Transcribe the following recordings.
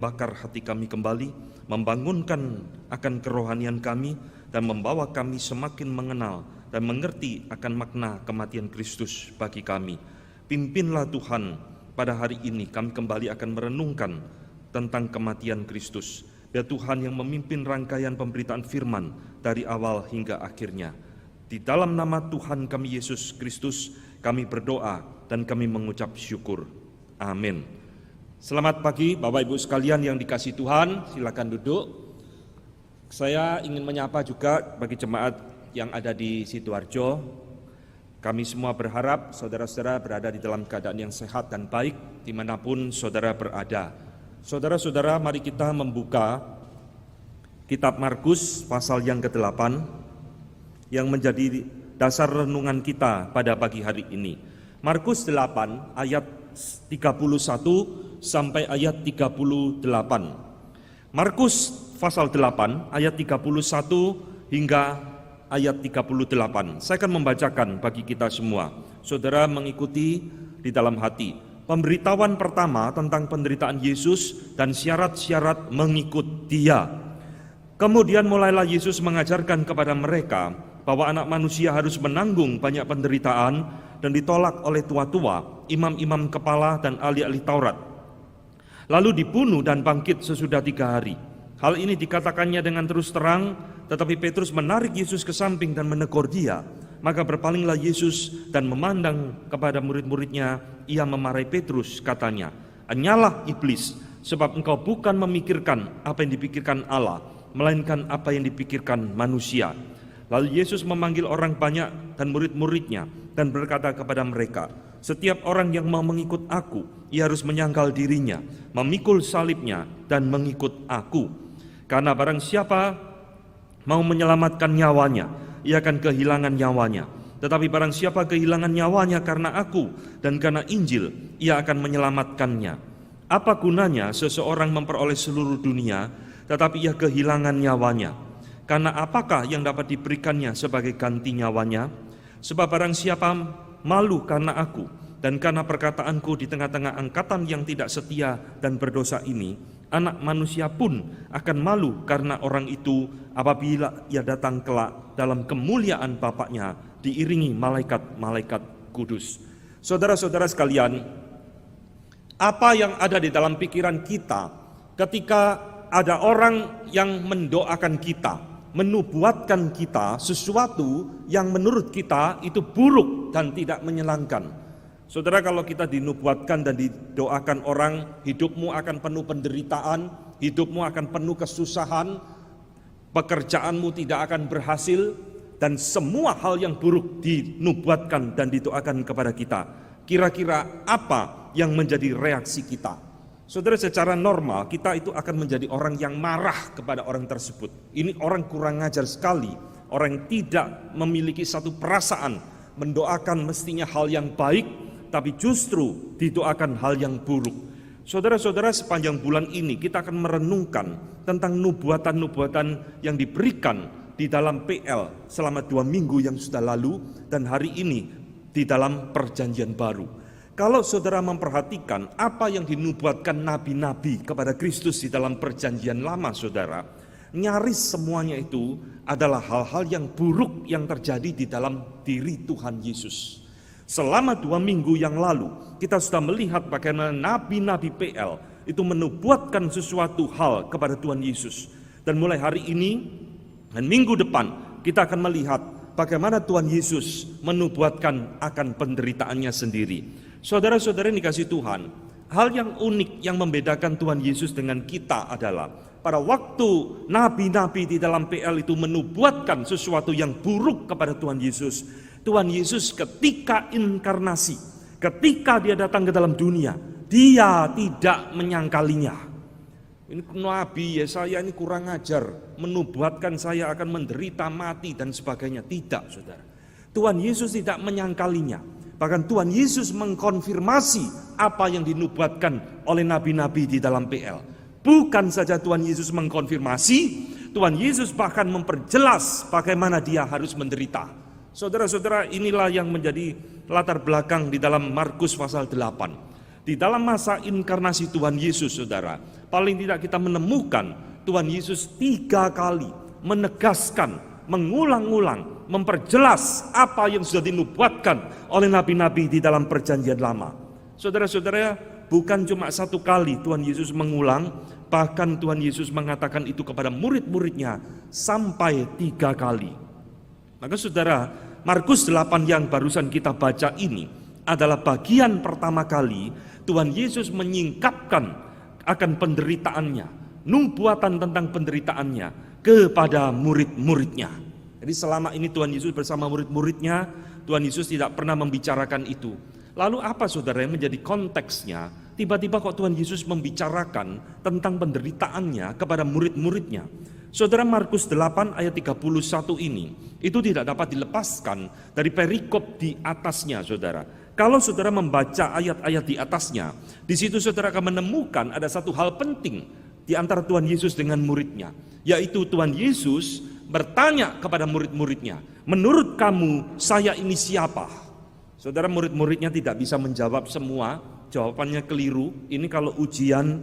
bakar hati kami kembali, membangunkan akan kerohanian kami, dan membawa kami semakin mengenal dan mengerti akan makna kematian Kristus bagi kami. Pimpinlah Tuhan, pada hari ini kami kembali akan merenungkan tentang kematian Kristus. Biar Tuhan yang memimpin rangkaian pemberitaan firman dari awal hingga akhirnya. Di dalam nama Tuhan kami Yesus Kristus, kami berdoa dan kami mengucap syukur. Amin. Selamat pagi Bapak Ibu sekalian yang dikasihi Tuhan, silakan duduk. Saya ingin menyapa juga bagi jemaat yang ada di Sidoarjo. Kami semua berharap saudara-saudara berada di dalam keadaan yang sehat dan baik dimanapun saudara berada. Saudara-saudara, mari kita membuka kitab Markus pasal yang ke-8 yang menjadi dasar renungan kita pada pagi hari ini. Markus 8 ayat 31 sampai ayat 38. Markus pasal 8 ayat 31 hingga ayat 38. Saya akan membacakan bagi kita semua. Saudara mengikuti di dalam hati. Pemberitahuan pertama tentang penderitaan Yesus dan syarat-syarat mengikut Dia. Kemudian mulailah Yesus mengajarkan kepada mereka bahwa anak manusia harus menanggung banyak penderitaan dan ditolak oleh tua-tua, imam-imam kepala dan ahli-ahli Taurat, lalu dibunuh dan bangkit sesudah 3 hari. Hal ini dikatakannya dengan terus terang, tetapi Petrus menarik Yesus ke samping dan menegur dia. Maka berpalinglah Yesus dan memandang kepada murid-muridnya. Ia memarahi Petrus, katanya, "Anyalah iblis, sebab engkau bukan memikirkan apa yang dipikirkan Allah, melainkan apa yang dipikirkan manusia." Lalu Yesus memanggil orang banyak dan murid-muridnya dan berkata kepada mereka, "Setiap orang yang mau mengikut aku, ia harus menyangkal dirinya, memikul salibnya dan mengikut aku. Karena barang siapa mau menyelamatkan nyawanya, ia akan kehilangan nyawanya. Tetapi barang siapa kehilangan nyawanya karena aku dan karena Injil, ia akan menyelamatkannya. Apa gunanya seseorang memperoleh seluruh dunia, tetapi ia kehilangan nyawanya? Karena apakah yang dapat diberikannya sebagai ganti nyawanya? Sebab barang siapa malu karena aku dan karena perkataanku di tengah-tengah angkatan yang tidak setia dan berdosa ini, anak manusia pun akan malu karena orang itu apabila ia datang kelak dalam kemuliaan Bapaknya diiringi malaikat-malaikat kudus." Saudara-saudara sekalian, apa yang ada di dalam pikiran kita ketika ada orang yang mendoakan kita, menubuatkan kita sesuatu yang menurut kita itu buruk dan tidak menyenangkan. Saudara, kalau kita dinubuatkan dan didoakan orang, hidupmu akan penuh penderitaan, hidupmu akan penuh kesusahan, pekerjaanmu tidak akan berhasil, dan semua hal yang buruk dinubuatkan dan didoakan kepada kita. Kira-kira apa yang menjadi reaksi kita? Saudara, secara normal kita itu akan menjadi orang yang marah kepada orang tersebut. Ini orang kurang ajar sekali, orang yang tidak memiliki satu perasaan, mendoakan mestinya hal yang baik, tapi justru didoakan hal yang buruk. Saudara-saudara, sepanjang bulan ini kita akan merenungkan tentang nubuatan-nubuatan yang diberikan di dalam PL selama 2 minggu yang sudah lalu dan hari ini di dalam Perjanjian Baru. Kalau saudara memperhatikan apa yang dinubuatkan nabi-nabi kepada Kristus di dalam Perjanjian Lama, saudara, nyaris semuanya itu adalah hal-hal yang buruk yang terjadi di dalam diri Tuhan Yesus. Selama 2 minggu yang lalu, kita sudah melihat bagaimana nabi-nabi PL itu menubuatkan sesuatu hal kepada Tuhan Yesus. Dan mulai hari ini dan minggu depan, kita akan melihat bagaimana Tuhan Yesus menubuatkan akan penderitaannya sendiri. Saudara-saudara yang dikasihi Tuhan, hal yang unik yang membedakan Tuhan Yesus dengan kita adalah pada waktu nabi-nabi di dalam PL itu menubuatkan sesuatu yang buruk kepada Tuhan Yesus ketika inkarnasi, ketika dia datang ke dalam dunia, dia tidak menyangkalinya. Ini Nabi Yesaya ini kurang ajar, menubuatkan saya akan menderita, mati dan sebagainya. Tidak, saudara. Tuhan Yesus tidak menyangkalinya. Bahkan Tuhan Yesus mengkonfirmasi apa yang dinubuatkan oleh nabi-nabi di dalam PL. Bukan saja Tuhan Yesus mengkonfirmasi, Tuhan Yesus bahkan memperjelas bagaimana dia harus menderita. Saudara-saudara, inilah yang menjadi latar belakang di dalam Markus pasal 8. Di dalam masa inkarnasi Tuhan Yesus, saudara, paling tidak kita menemukan Tuhan Yesus 3 kali menegaskan, mengulang-ulang, memperjelas apa yang sudah dinubuatkan oleh nabi-nabi di dalam perjanjian lama. Saudara-saudara, bukan cuma 1 kali Tuhan Yesus mengulang, bahkan Tuhan Yesus mengatakan itu kepada murid-muridnya sampai 3 kali. Maka saudara, Markus 8 yang barusan kita baca ini adalah bagian pertama kali Tuhan Yesus menyingkapkan akan penderitaannya, nubuatan tentang penderitaannya kepada murid-muridnya. Jadi selama ini Tuhan Yesus bersama murid-muridnya, Tuhan Yesus tidak pernah membicarakan itu. Lalu apa saudara yang menjadi konteksnya? Tiba-tiba kok Tuhan Yesus membicarakan tentang penderitaannya kepada murid-muridnya. Saudara, Markus 8 ayat 31 ini, itu tidak dapat dilepaskan dari perikop di atasnya, saudara. Kalau saudara membaca ayat-ayat di atasnya, di situ saudara akan menemukan ada satu hal penting di antara Tuhan Yesus dengan muridnya, yaitu Tuhan Yesus bertanya kepada murid-muridnya, menurut kamu saya ini siapa? Saudara, murid-muridnya tidak bisa menjawab semua, jawabannya keliru. Ini kalau ujian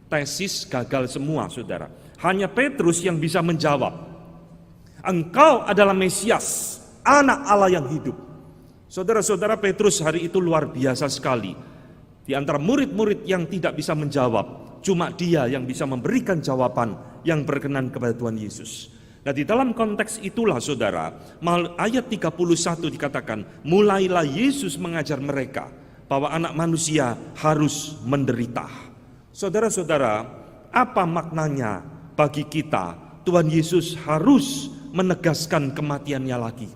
tesis gagal semua, saudara. Hanya Petrus yang bisa menjawab, engkau adalah Mesias, anak Allah yang hidup. Saudara-saudara, Petrus hari itu luar biasa sekali. Di antara murid-murid yang tidak bisa menjawab, cuma dia yang bisa memberikan jawaban yang berkenan kepada Tuhan Yesus. Nah, di dalam konteks itulah saudara, ayat 31 dikatakan, mulailah Yesus mengajar mereka bahwa anak manusia harus menderita. Saudara-saudara, apa maknanya bagi kita Tuhan Yesus harus menegaskan kematiannya lagi?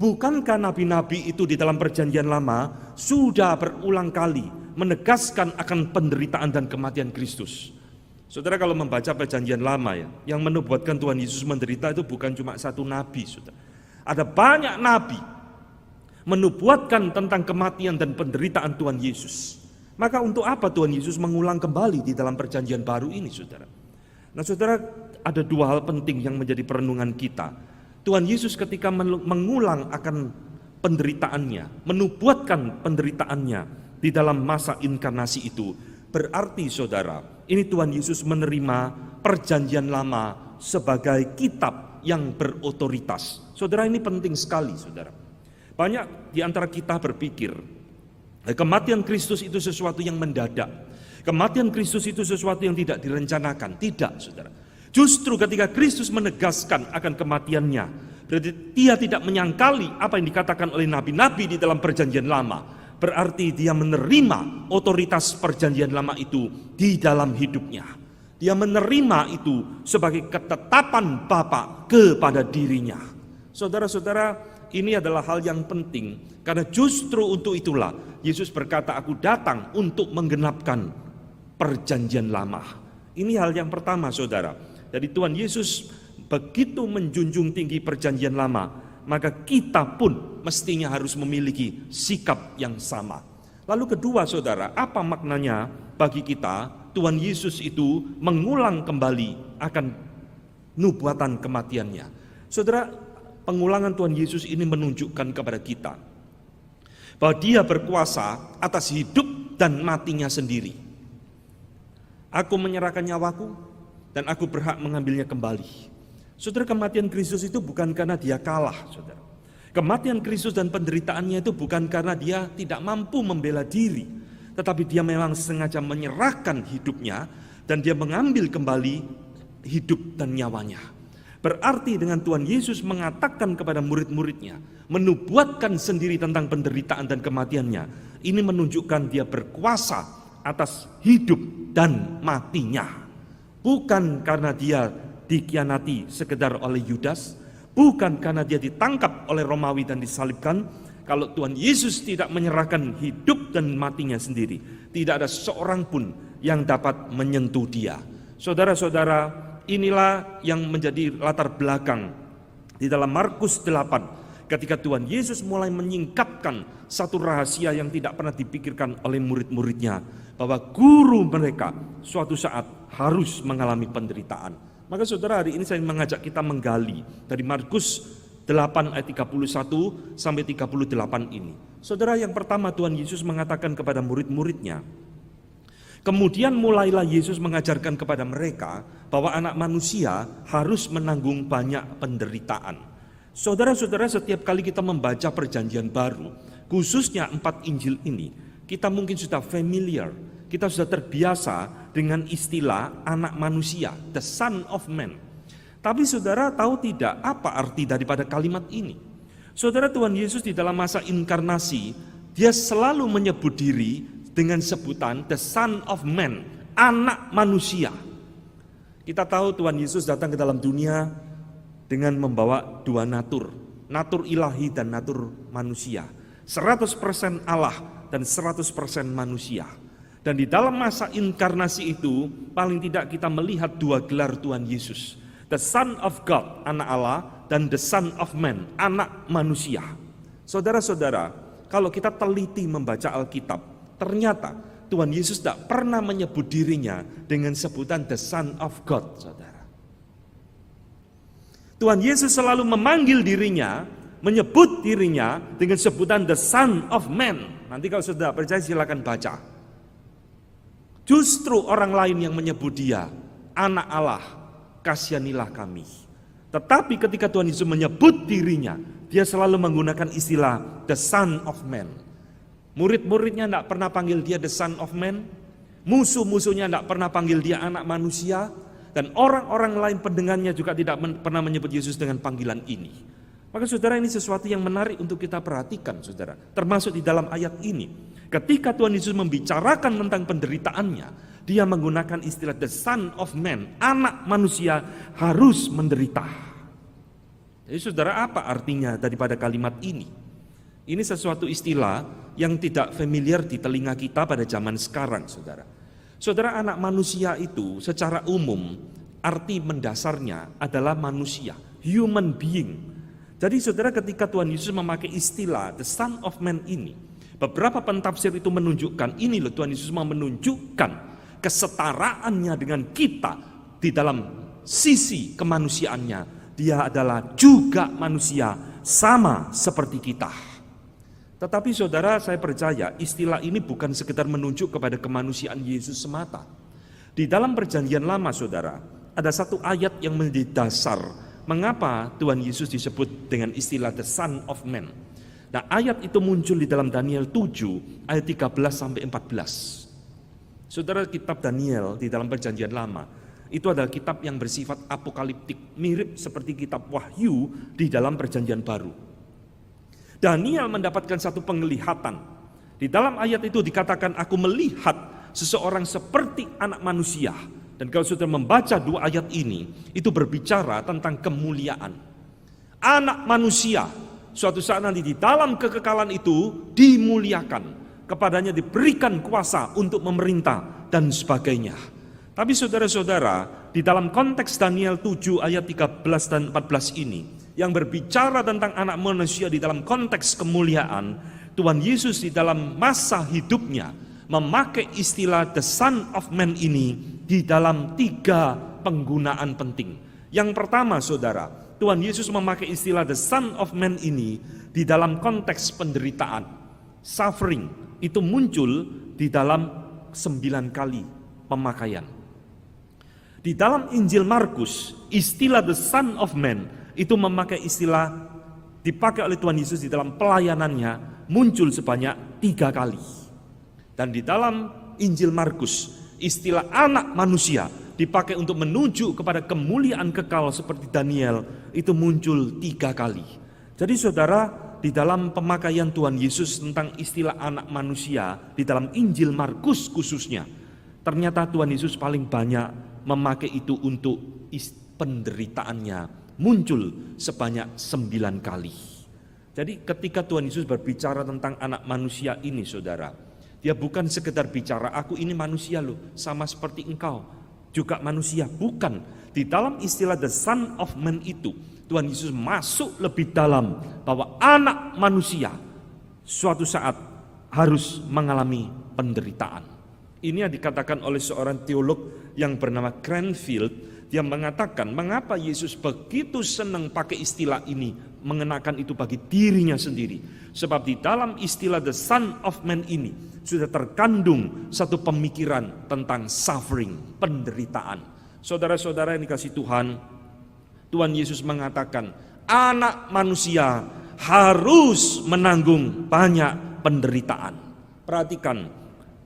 Bukankah nabi-nabi itu di dalam perjanjian lama sudah berulang kali menegaskan akan penderitaan dan kematian Kristus? Saudara, kalau membaca perjanjian lama ya, yang menubuatkan Tuhan Yesus menderita itu bukan cuma 1 nabi, saudara. Ada banyak nabi menubuatkan tentang kematian dan penderitaan Tuhan Yesus. Maka untuk apa Tuhan Yesus mengulang kembali di dalam perjanjian baru ini, saudara? Nah, saudara, ada 2 hal penting yang menjadi perenungan kita. Tuhan Yesus ketika mengulang akan penderitaannya, menubuatkan penderitaannya di dalam masa inkarnasi itu, berarti saudara, ini Tuhan Yesus menerima perjanjian lama sebagai kitab yang berotoritas. Saudara, ini penting sekali, saudara. Banyak di antara kita berpikir kematian Kristus itu sesuatu yang mendadak. Kematian Kristus itu sesuatu yang tidak direncanakan. Tidak, saudara. Justru ketika Kristus menegaskan akan kematiannya, berarti dia tidak menyangkali apa yang dikatakan oleh nabi-nabi di dalam perjanjian lama. Berarti dia menerima otoritas perjanjian lama itu di dalam hidupnya. Dia menerima itu sebagai ketetapan Bapa kepada dirinya. Saudara-saudara, ini adalah hal yang penting, karena justru untuk itulah Yesus berkata, aku datang untuk menggenapkan perjanjian lama. Ini hal yang pertama, saudara. Jadi Tuhan Yesus begitu menjunjung tinggi perjanjian lama, maka kita pun mestinya harus memiliki sikap yang sama. Lalu kedua, saudara, apa maknanya bagi kita Tuhan Yesus itu mengulang kembali akan nubuatan kematiannya? Saudara, pengulangan Tuhan Yesus ini menunjukkan kepada kita bahwa dia berkuasa atas hidup dan matinya sendiri. Aku menyerahkan nyawaku dan aku berhak mengambilnya kembali. Saudara, kematian Kristus itu bukan karena dia kalah, saudara. Kematian Kristus dan penderitaannya itu bukan karena dia tidak mampu membela diri, tetapi dia memang sengaja menyerahkan hidupnya dan dia mengambil kembali hidup dan nyawanya. Berarti dengan Tuhan Yesus mengatakan kepada murid-muridnya, menubuatkan sendiri tentang penderitaan dan kematiannya, ini menunjukkan dia berkuasa atas hidup dan matinya. Bukan karena dia dikhianati sekedar oleh Yudas, bukan karena dia ditangkap oleh Romawi dan disalibkan. Kalau Tuhan Yesus tidak menyerahkan hidup dan matinya sendiri, tidak ada seorang pun yang dapat menyentuh dia. Saudara-saudara, inilah yang menjadi latar belakang di dalam Markus 8, ketika Tuhan Yesus mulai menyingkapkan satu rahasia yang tidak pernah dipikirkan oleh murid-muridnya, bahwa guru mereka suatu saat harus mengalami penderitaan. Maka saudara, hari ini saya mengajak kita menggali dari Markus 8 ayat 31 sampai 38 ini. Saudara, yang pertama Tuhan Yesus mengatakan kepada murid-muridnya, kemudian mulailah Yesus mengajarkan kepada mereka bahwa anak manusia harus menanggung banyak penderitaan. Saudara-saudara, setiap kali kita membaca perjanjian baru, khususnya 4 Injil ini, kita mungkin sudah familiar, kita sudah terbiasa dengan istilah anak manusia, the Son of Man. Tapi saudara tahu tidak apa arti daripada kalimat ini? Saudara, Tuhan Yesus di dalam masa inkarnasi, dia selalu menyebut diri dengan sebutan the Son of Man, anak manusia. Kita tahu Tuhan Yesus datang ke dalam dunia dengan membawa 2 natur ilahi dan natur manusia, 100% Allah dan 100% manusia. Dan di dalam masa inkarnasi itu, paling tidak kita melihat 2 gelar Tuhan Yesus, the Son of God, anak Allah, dan the Son of Man, anak manusia. Saudara-saudara, kalau kita teliti membaca Alkitab, ternyata Tuhan Yesus tidak pernah menyebut dirinya dengan sebutan the Son of God, saudara. Tuhan Yesus selalu memanggil dirinya, menyebut dirinya dengan sebutan the Son of Man. Nanti kalau saudara percaya silakan baca. Justru orang lain yang menyebut dia anak Allah, kasihanilah kami. Tetapi ketika Tuhan Yesus menyebut dirinya, dia selalu menggunakan istilah the Son of Man. Murid-muridnya tidak pernah panggil dia the Son of Man, musuh-musuhnya tidak pernah panggil dia anak manusia, dan orang-orang lain pendengarnya juga tidak pernah menyebut Yesus dengan panggilan ini. Maka saudara, ini sesuatu yang menarik untuk kita perhatikan, saudara, termasuk di dalam ayat ini. Ketika Tuhan Yesus membicarakan tentang penderitaannya, dia menggunakan istilah the Son of Man, anak manusia harus menderita. Jadi saudara, apa artinya daripada kalimat ini? Ini sesuatu istilah yang tidak familiar di telinga kita pada zaman sekarang, saudara. Saudara, anak manusia itu secara umum arti mendasarnya adalah manusia, human being. Jadi saudara, ketika Tuhan Yesus memakai istilah the Son of Man ini, beberapa pentafsir itu menunjukkan, ini loh Tuhan Yesus mau menunjukkan kesetaraannya dengan kita di dalam sisi kemanusiaannya. Dia adalah juga manusia sama seperti kita. Tetapi saudara, saya percaya istilah ini bukan sekedar menunjuk kepada kemanusiaan Yesus semata. Di dalam perjanjian lama, saudara, ada satu ayat yang menjadi dasar mengapa Tuhan Yesus disebut dengan istilah the Son of Man. Nah, ayat itu muncul di dalam Daniel 7 ayat 13 sampai 14. Saudara, kitab Daniel di dalam perjanjian lama itu adalah kitab yang bersifat apokaliptik, mirip seperti kitab Wahyu di dalam perjanjian baru. Daniel mendapatkan satu penglihatan. Di dalam ayat itu dikatakan, aku melihat seseorang seperti anak manusia. Dan kalau sudah membaca 2 ayat ini, itu berbicara tentang kemuliaan. Anak manusia suatu saat nanti di dalam kekekalan itu dimuliakan. Kepadanya diberikan kuasa untuk memerintah dan sebagainya. Tapi saudara-saudara, di dalam konteks Daniel 7 ayat 13 dan 14 ini, yang berbicara tentang anak manusia di dalam konteks kemuliaan, Tuhan Yesus di dalam masa hidupnya memakai istilah the Son of Man ini di dalam 3 penggunaan penting. Yang pertama, saudara, Tuhan Yesus memakai istilah the Son of Man ini di dalam konteks penderitaan, suffering. Itu muncul di dalam 9 kali pemakaian. Di dalam Injil Markus, istilah the Son of Man itu memakai istilah dipakai oleh Tuhan Yesus di dalam pelayanannya muncul sebanyak 3 kali. Dan di dalam Injil Markus, istilah anak manusia dipakai untuk menuju kepada kemuliaan kekal seperti Daniel itu muncul 3 kali. Jadi saudara, di dalam pemakaian Tuhan Yesus tentang istilah anak manusia di dalam Injil Markus khususnya, ternyata Tuhan Yesus paling banyak memakai itu untuk penderitaannya, muncul sebanyak 9 kali. Jadi ketika Tuhan Yesus berbicara tentang anak manusia ini, saudara, dia bukan sekedar bicara, aku ini manusia loh, sama seperti engkau, juga manusia. Bukan. Di dalam istilah the Son of Man itu, Tuhan Yesus masuk lebih dalam bahwa anak manusia suatu saat harus mengalami penderitaan. Ini yang dikatakan oleh seorang teolog yang bernama Cranfield. Dia mengatakan, mengapa Yesus begitu senang pakai istilah ini, mengenakan itu bagi dirinya sendiri. Sebab di dalam istilah the Son of Man ini sudah terkandung satu pemikiran tentang suffering, penderitaan. Saudara-saudara yang dikasihi Tuhan, Tuhan Yesus mengatakan anak manusia harus menanggung banyak penderitaan. Perhatikan,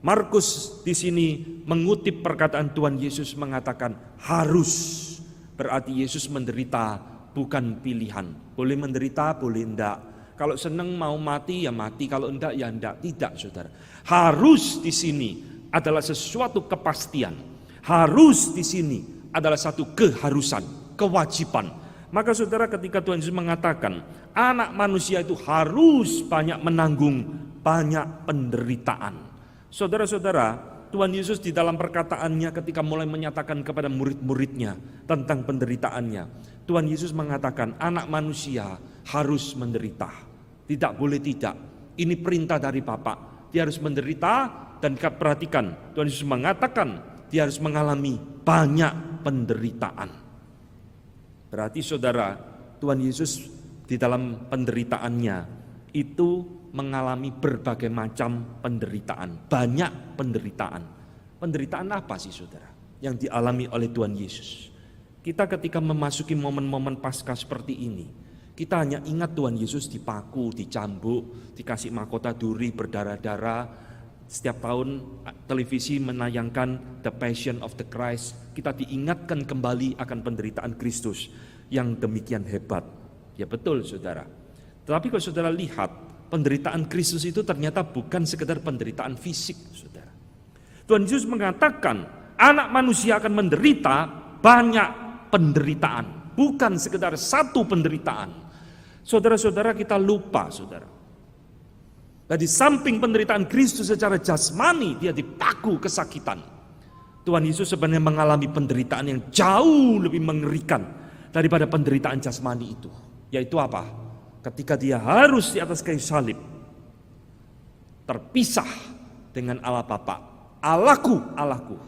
Markus di sini mengutip perkataan Tuhan Yesus mengatakan harus, berarti Yesus menderita bukan pilihan. Boleh menderita, boleh enggak. Kalau senang mau mati ya mati, kalau enggak ya enggak. Tidak, saudara. Harus di sini adalah sesuatu kepastian. Harus di sini adalah satu keharusan, kewajiban. Maka saudara, ketika Tuhan Yesus mengatakan anak manusia itu harus banyak menanggung banyak penderitaan. Saudara-saudara, Tuhan Yesus di dalam perkataannya ketika mulai menyatakan kepada murid-muridnya tentang penderitaannya, Tuhan Yesus mengatakan anak manusia harus menderita. Tidak boleh tidak. Ini perintah dari Bapa. Dia harus menderita, dan perhatikan, Tuhan Yesus mengatakan dia harus mengalami banyak penderitaan. Berarti saudara, Tuhan Yesus di dalam penderitaannya itu mengalami berbagai macam penderitaan, banyak penderitaan. Penderitaan apa sih saudara yang dialami oleh Tuhan Yesus? Kita ketika memasuki momen-momen Paskah seperti ini, kita hanya ingat Tuhan Yesus dipaku, dicambuk, dikasih mahkota duri berdarah-darah. Setiap tahun televisi menayangkan The Passion of the Christ. Kita diingatkan kembali akan penderitaan Kristus yang demikian hebat. Ya betul saudara. Tetapi kalau saudara lihat, penderitaan Kristus itu ternyata bukan sekedar penderitaan fisik, saudara. Tuhan Yesus mengatakan anak manusia akan menderita banyak penderitaan, bukan sekedar satu penderitaan. Saudara-saudara, kita lupa, saudara. Dan di samping penderitaan Kristus secara jasmani, dia dipaku kesakitan. Tuhan Yesus sebenarnya mengalami penderitaan yang jauh lebih mengerikan daripada penderitaan jasmani itu. Yaitu apa? Ketika dia harus di atas kayu salib, terpisah dengan Allah Bapa. Allahku, Allahku,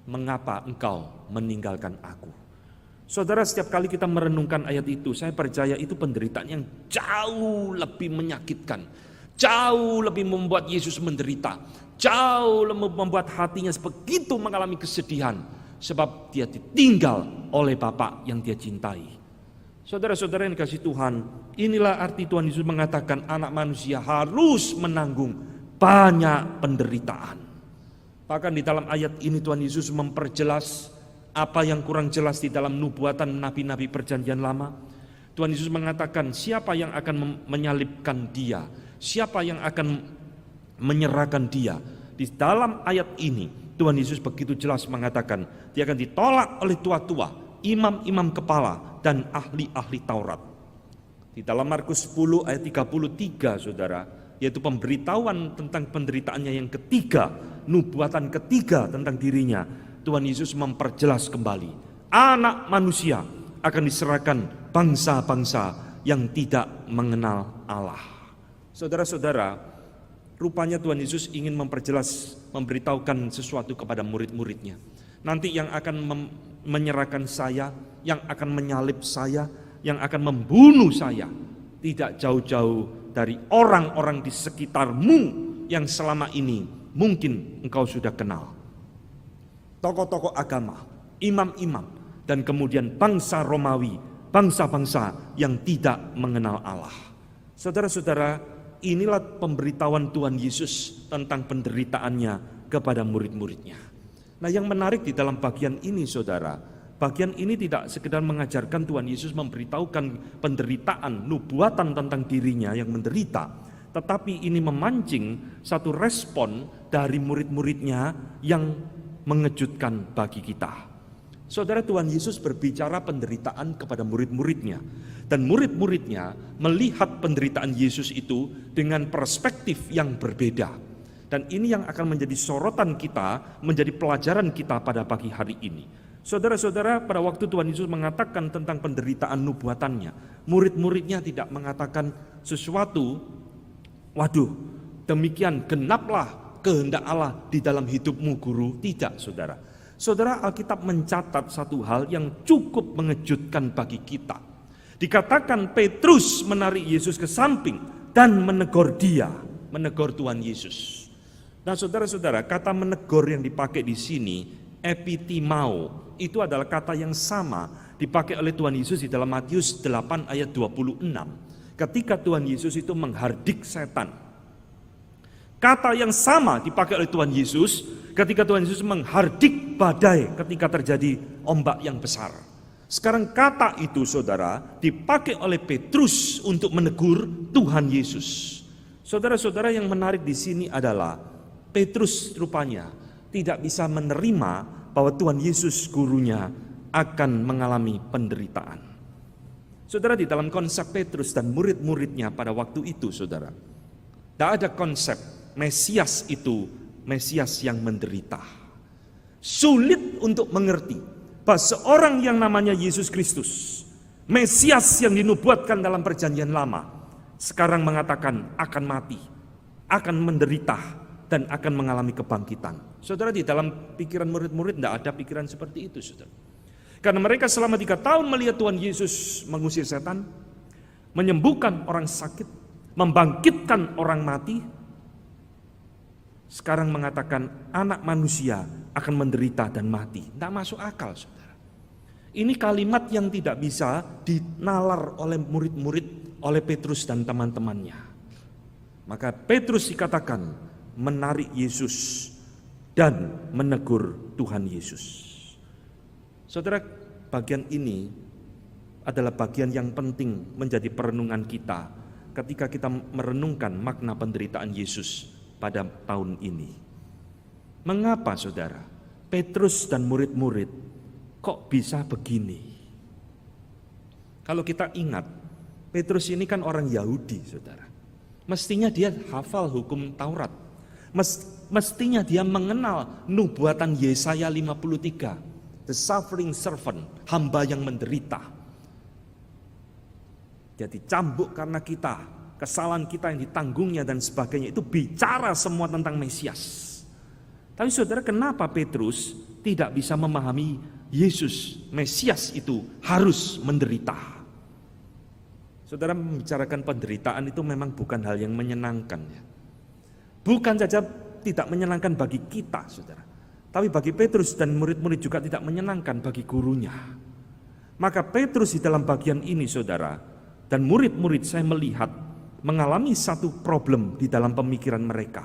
mengapa engkau meninggalkan aku? Saudara, setiap kali kita merenungkan ayat itu, saya percaya itu penderitaan yang jauh lebih menyakitkan, jauh lebih membuat Yesus menderita, jauh lebih membuat hatinya begitu mengalami kesedihan, sebab dia ditinggal oleh Bapa yang dia cintai. Saudara-saudara yang dikasihi Tuhan, inilah arti Tuhan Yesus mengatakan anak manusia harus menanggung banyak penderitaan. Bahkan di dalam ayat ini Tuhan Yesus memperjelas apa yang kurang jelas di dalam nubuatan nabi-nabi perjanjian lama. Tuhan Yesus mengatakan siapa yang akan menyalibkan dia, siapa yang akan menyerahkan dia. Di dalam ayat ini Tuhan Yesus begitu jelas mengatakan dia akan ditolak oleh tua-tua, imam-imam kepala, dan ahli-ahli Taurat. Di dalam Markus 10 ayat 33 saudara, yaitu pemberitahuan tentang penderitaannya yang ketiga, nubuatan ketiga tentang dirinya, Tuhan Yesus memperjelas kembali, anak manusia akan diserahkan bangsa-bangsa yang tidak mengenal Allah. Saudara-saudara, rupanya Tuhan Yesus ingin memperjelas, memberitahukan sesuatu kepada murid-muridnya. Nanti yang akan menyerahkan saya, yang akan menyalib saya, yang akan membunuh saya, tidak jauh-jauh dari orang-orang di sekitarmu yang selama ini mungkin engkau sudah kenal. Tokoh-tokoh agama, imam-imam, dan kemudian bangsa Romawi, bangsa-bangsa yang tidak mengenal Allah. Saudara-saudara, inilah pemberitahuan Tuhan Yesus tentang penderitaannya kepada murid-muridnya. Nah, yang menarik di dalam bagian ini saudara, bagian ini tidak sekedar mengajarkan Tuhan Yesus memberitahukan penderitaan, nubuatan tentang dirinya yang menderita, tetapi ini memancing satu respon dari murid-muridnya yang mengejutkan bagi kita. Saudara, Tuhan Yesus berbicara penderitaan kepada murid-muridnya, dan murid-muridnya melihat penderitaan Yesus itu dengan perspektif yang berbeda. Dan ini yang akan menjadi sorotan kita, menjadi pelajaran kita pada pagi hari ini. Saudara-saudara, pada waktu Tuhan Yesus mengatakan tentang penderitaan nubuatannya, murid-muridnya tidak mengatakan sesuatu, waduh, demikian genaplah kehendak Allah di dalam hidupmu guru. Tidak, saudara. Saudara, Alkitab mencatat satu hal yang cukup mengejutkan bagi kita. Dikatakan Petrus menarik Yesus ke samping dan menegur menegur Tuhan Yesus. Nah, saudara-saudara, kata menegur yang dipakai di sini, epitimao, itu adalah kata yang sama dipakai oleh Tuhan Yesus di dalam Matius 8 ayat 26. Ketika Tuhan Yesus itu menghardik setan. Kata yang sama dipakai oleh Tuhan Yesus ketika Tuhan Yesus menghardik badai ketika terjadi ombak yang besar. Sekarang kata itu, saudara, dipakai oleh Petrus untuk menegur Tuhan Yesus. Saudara-saudara, yang menarik di sini adalah Petrus rupanya tidak bisa menerima bahwa Tuhan Yesus gurunya akan mengalami penderitaan. Saudara, di dalam konsep Petrus dan murid-muridnya pada waktu itu, saudara, tidak ada konsep Mesias itu Mesias yang menderita. Sulit untuk mengerti bahwa seorang yang namanya Yesus Kristus, Mesias yang dinubuatkan dalam perjanjian lama, sekarang mengatakan akan mati, akan menderita, dan akan mengalami kebangkitan. Saudara, di dalam pikiran murid-murid tidak ada pikiran seperti itu, saudara. Karena mereka selama 3 tahun melihat Tuhan Yesus mengusir setan, menyembuhkan orang sakit, membangkitkan orang mati. Sekarang mengatakan anak manusia akan menderita dan mati. Tidak masuk akal, saudara. Ini kalimat yang tidak bisa dinalar oleh murid-murid, oleh Petrus dan teman-temannya. Maka Petrus dikatakan menarik Yesus dan menegur Tuhan Yesus. Saudara, bagian ini adalah bagian yang penting menjadi perenungan kita ketika kita merenungkan makna penderitaan Yesus pada tahun ini. Mengapa, saudara, Petrus dan murid-murid kok bisa begini? Kalau kita ingat, Petrus ini kan orang Yahudi, saudara. Mestinya dia hafal hukum Taurat. Mestinya dia mengenal nubuatan Yesaya 53, the suffering servant, hamba yang menderita. Dia dicambuk karena kita, kesalahan kita yang ditanggungnya dan sebagainya. Itu bicara semua tentang Mesias. Tapi saudara, kenapa Petrus tidak bisa memahami Yesus, Mesias itu harus menderita? Saudara, membicarakan penderitaan itu memang bukan hal yang menyenangkan, ya. Bukan saja tidak menyenangkan bagi kita, saudara, tapi bagi Petrus dan murid-murid juga tidak menyenangkan bagi gurunya. Maka Petrus di dalam bagian ini, saudara, dan murid-murid saya melihat mengalami satu problem di dalam pemikiran mereka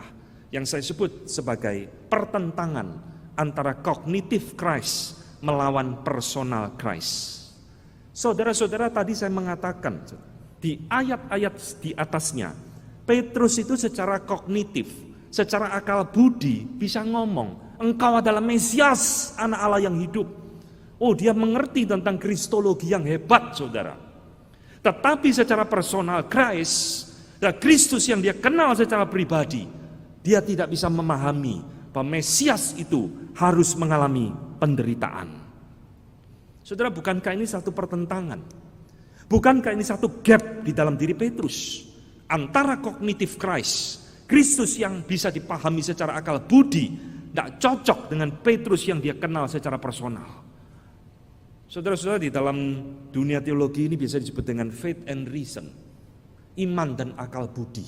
yang saya sebut sebagai pertentangan antara kognitif Christ melawan personal Christ. Saudara-saudara, tadi saya mengatakan di ayat-ayat di atasnya, Petrus itu secara kognitif, secara akal budi bisa ngomong, engkau adalah Mesias, anak Allah yang hidup. Oh, dia mengerti tentang kristologi yang hebat, saudara. Tetapi secara personal Christ, dan Kristus yang dia kenal secara pribadi, dia tidak bisa memahami bahwa Mesias itu harus mengalami penderitaan. Saudara, bukankah ini satu pertentangan? Bukankah ini satu gap di dalam diri Petrus? Antara kognitif Christ, Kristus yang bisa dipahami secara akal budi, tidak cocok dengan Petrus yang dia kenal secara personal. Saudara-saudara, di dalam dunia teologi ini bisa disebut dengan faith and reason, iman dan akal budi.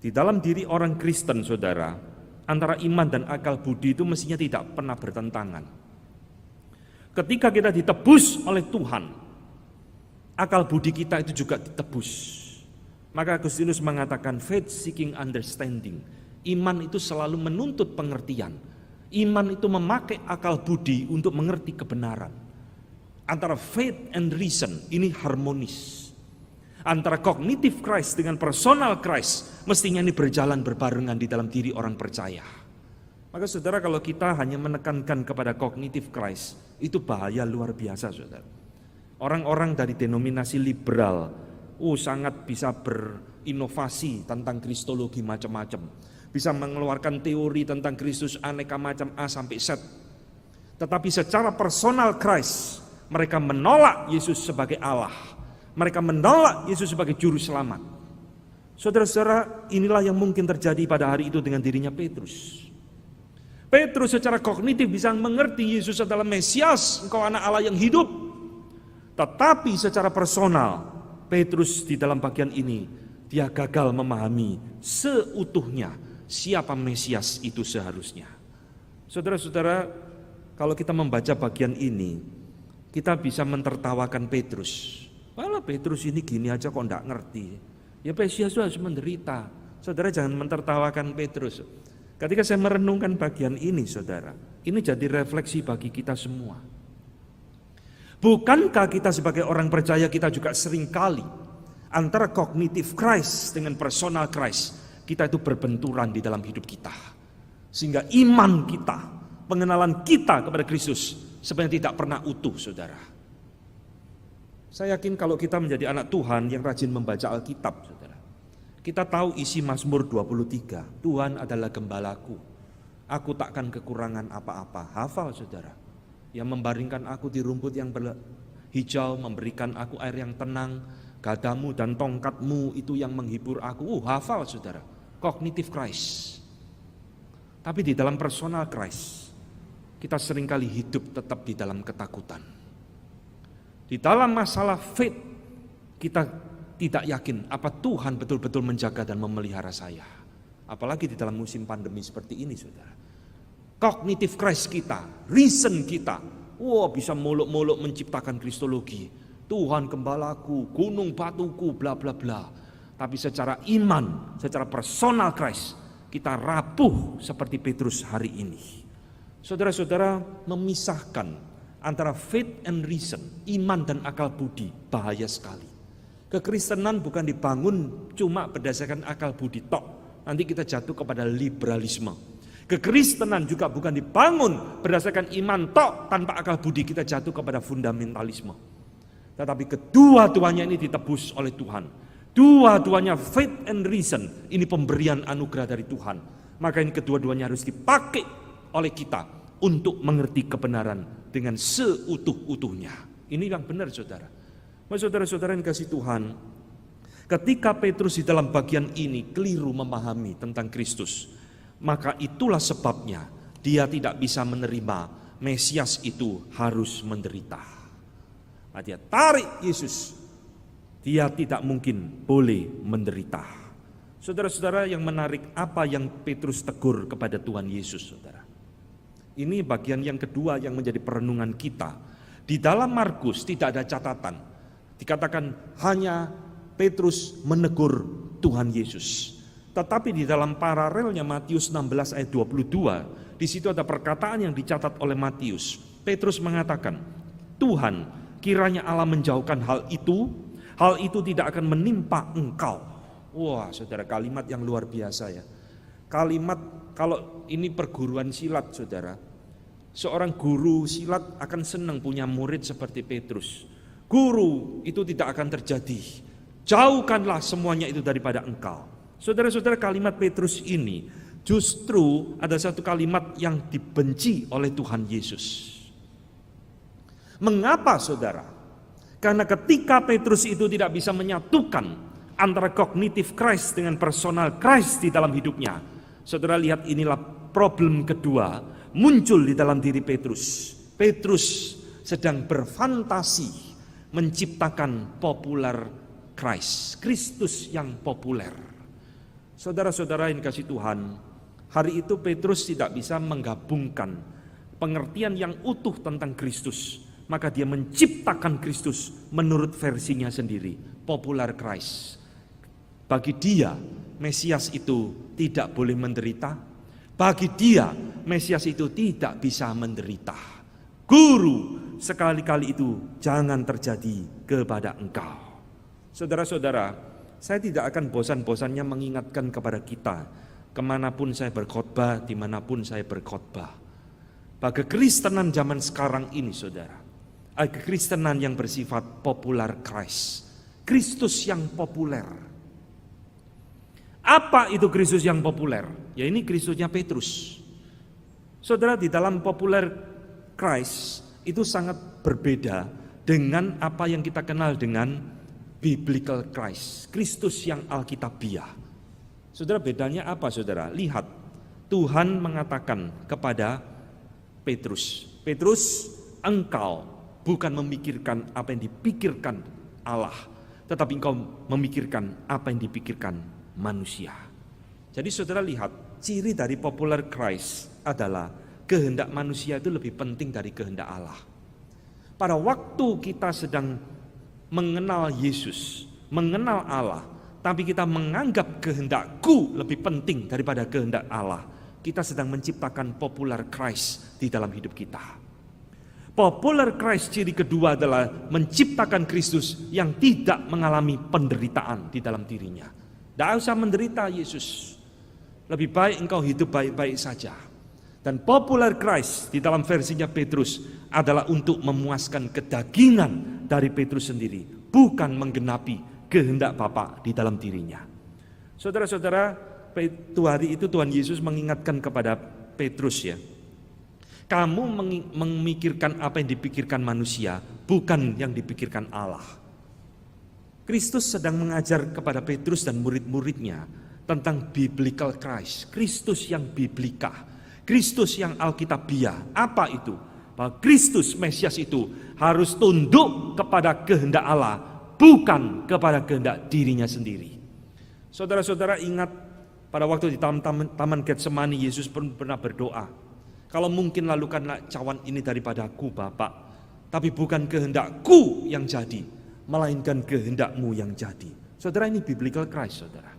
Di dalam diri orang Kristen, saudara, antara iman dan akal budi itu mestinya tidak pernah bertentangan. Ketika kita ditebus oleh Tuhan, akal budi kita itu juga ditebus. Maka Agustinus mengatakan faith seeking understanding. Iman itu selalu menuntut pengertian. Iman itu memakai akal budi untuk mengerti kebenaran. Antara faith and reason ini harmonis. Antara kognitif Christ dengan personal Christ mestinya ini berjalan berbarengan di dalam diri orang percaya. Maka saudara, kalau kita hanya menekankan kepada kognitif Christ, itu bahaya luar biasa, saudara. Orang-orang dari denominasi liberal sangat bisa berinovasi tentang kristologi macam-macam. Bisa mengeluarkan teori tentang Kristus aneka macam A sampai Z. Tetapi secara personal Christ, mereka menolak Yesus sebagai Allah. Mereka menolak Yesus sebagai juru selamat. Saudara-saudara, inilah yang mungkin terjadi pada hari itu dengan dirinya Petrus. Petrus secara kognitif bisa mengerti Yesus adalah Mesias, engkau anak Allah yang hidup. Tetapi secara personal, Petrus di dalam bagian ini, dia gagal memahami seutuhnya siapa Mesias itu seharusnya. Saudara-saudara, kalau kita membaca bagian ini, kita bisa mentertawakan Petrus. Walah, Petrus ini gini aja kok enggak ngerti. Ya Mesias itu harus menderita. Saudara jangan mentertawakan Petrus. Ketika saya merenungkan bagian ini, saudara, ini jadi refleksi bagi kita semua. Bukankah kita sebagai orang percaya kita juga seringkali antara kognitif Christ dengan personal Christ, kita itu berbenturan di dalam hidup kita. Sehingga iman kita, pengenalan kita kepada Kristus sebenarnya tidak pernah utuh, saudara. Saya yakin kalau kita menjadi anak Tuhan yang rajin membaca Alkitab, saudara, kita tahu isi Mazmur 23, Tuhan adalah gembalaku, aku takkan kekurangan apa-apa. Hafal, saudara. Yang membaringkan aku di rumput yang hijau, memberikan aku air yang tenang, gadamu dan tongkatmu itu yang menghibur aku. Hafal, saudara. Kognitif Christ. Tapi di dalam personal Christ, kita seringkali hidup tetap di dalam ketakutan. Di dalam masalah faith, kita tidak yakin apa Tuhan betul-betul menjaga dan memelihara saya. Apalagi di dalam musim pandemi seperti ini, saudara. Kognitif Christ kita, reason kita, bisa muluk-muluk menciptakan kristologi. Tuhan gembalaku, gunung batuku, bla bla bla. Tapi secara iman, secara personal Christ, kita rapuh seperti Petrus hari ini. Saudara-saudara, memisahkan antara faith and reason, iman dan akal budi, bahaya sekali. Kekristenan bukan dibangun cuma berdasarkan akal budi tok. Nanti kita jatuh kepada liberalisme. Kekristenan juga bukan dibangun berdasarkan iman tok, tanpa akal budi kita jatuh kepada fundamentalisme. Tetapi kedua-duanya ini ditebus oleh Tuhan. Dua-duanya faith and reason, ini pemberian anugerah dari Tuhan. Maka ini kedua-duanya harus dipakai oleh kita untuk mengerti kebenaran dengan seutuh-utuhnya. Ini yang benar, saudara. Saudara-saudara yang kasih Tuhan, ketika Petrus di dalam bagian ini keliru memahami tentang Kristus, maka itulah sebabnya dia tidak bisa menerima Mesias itu harus menderita. Nah, dia tarik Yesus, dia tidak mungkin boleh menderita. Saudara-saudara, yang menarik apa yang Petrus tegur kepada Tuhan Yesus, saudara. Ini bagian yang kedua yang menjadi perenungan kita. Di dalam Markus tidak ada catatan. Dikatakan hanya Petrus menegur Tuhan Yesus. Tetapi di dalam paralelnya Matius 16 ayat 22, di situ ada perkataan yang dicatat oleh Matius. Petrus mengatakan, Tuhan, kiranya Allah menjauhkan hal itu tidak akan menimpa engkau. Wah, saudara, kalimat yang luar biasa ya. Kalimat, kalau ini perguruan silat, saudara, seorang guru silat akan senang punya murid seperti Petrus. Guru, itu tidak akan terjadi. Jauhkanlah semuanya itu daripada engkau. Saudara-saudara, kalimat Petrus ini justru ada satu kalimat yang dibenci oleh Tuhan Yesus. Mengapa, saudara? Karena ketika Petrus itu tidak bisa menyatukan antara kognitif Christ dengan personal Christ di dalam hidupnya, saudara lihat, inilah problem kedua muncul di dalam diri Petrus. Petrus sedang berfantasi menciptakan populer Christ, Kristus yang populer. Saudara-saudara yang kasih Tuhan, hari itu Petrus tidak bisa menggabungkan pengertian yang utuh tentang Kristus. Maka dia menciptakan Kristus menurut versinya sendiri, populer Christ. Bagi dia, Mesias itu tidak boleh menderita. Bagi dia, Mesias itu tidak bisa menderita. Guru, sekali-kali itu jangan terjadi kepada engkau. Saudara-saudara, saya tidak akan bosan-bosannya mengingatkan kepada kita, kemanapun saya berkhotbah, dimanapun saya berkhotbah, bagi Kristenan zaman sekarang ini, saudara, kekristenan yang bersifat populer Christ, Kristus yang populer. Apa itu Kristus yang populer? Ya, ini Kristusnya Petrus. Saudara, di dalam populer Christ itu sangat berbeda dengan apa yang kita kenal dengan biblical Christ, Kristus yang Alkitabiah. Saudara, bedanya apa, saudara? Lihat, Tuhan mengatakan kepada Petrus, Petrus, engkau bukan memikirkan apa yang dipikirkan Allah, tetapi engkau memikirkan apa yang dipikirkan manusia. Jadi saudara lihat, ciri dari popular Christ adalah kehendak manusia itu lebih penting dari kehendak Allah. Pada waktu kita sedang mengenal Yesus, mengenal Allah, tapi kita menganggap kehendakku lebih penting daripada kehendak Allah, kita sedang menciptakan popular Christ di dalam hidup kita. Popular Christ ciri kedua adalah menciptakan Kristus yang tidak mengalami penderitaan di dalam dirinya. Tidak usah menderita Yesus, lebih baik engkau hidup baik-baik saja. Dan popular Christ di dalam versinya Petrus adalah untuk memuaskan kedagingan dari Petrus sendiri, bukan menggenapi kehendak Bapa di dalam dirinya. Saudara-saudara, hari itu Tuhan Yesus mengingatkan kepada Petrus ya, kamu memikirkan apa yang dipikirkan manusia, bukan yang dipikirkan Allah. Kristus sedang mengajar kepada Petrus dan murid-muridnya tentang biblical Christ, Kristus yang biblika, Kristus yang alkitabiah. Apa itu? Bahwa Kristus Mesias itu harus tunduk kepada kehendak Allah, bukan kepada kehendak dirinya sendiri. Saudara-saudara ingat pada waktu di Taman Getsemani, Yesus pun pernah berdoa, kalau mungkin lakukanlah cawan ini daripadaku Bapa, tapi bukan kehendakku yang jadi, melainkan kehendakmu yang jadi. Saudara, ini biblical Christ, saudara.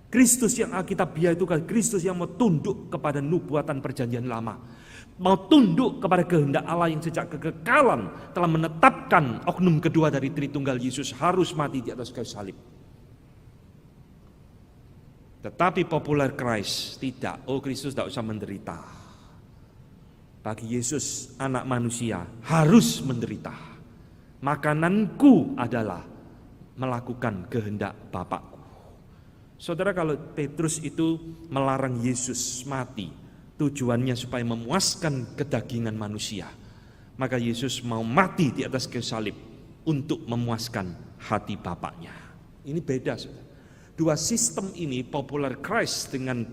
Kristus yang alkitabiah itu kan Kristus yang mau tunduk kepada nubuatan perjanjian lama, mau tunduk kepada kehendak Allah yang sejak kekekalan telah menetapkan oknum kedua dari Tritunggal Yesus harus mati di atas kayu salib. Tetapi popular Christ tidak. Oh, Kristus tidak usah menderita. Bagi Yesus, anak manusia harus menderita. Makananku adalah melakukan kehendak Bapakku. Saudara, kalau Petrus itu melarang Yesus mati, tujuannya supaya memuaskan kedagingan manusia, maka Yesus mau mati di atas kayu salib untuk memuaskan hati Bapaknya. Ini beda, saudara. Dua sistem ini, popular Christ dengan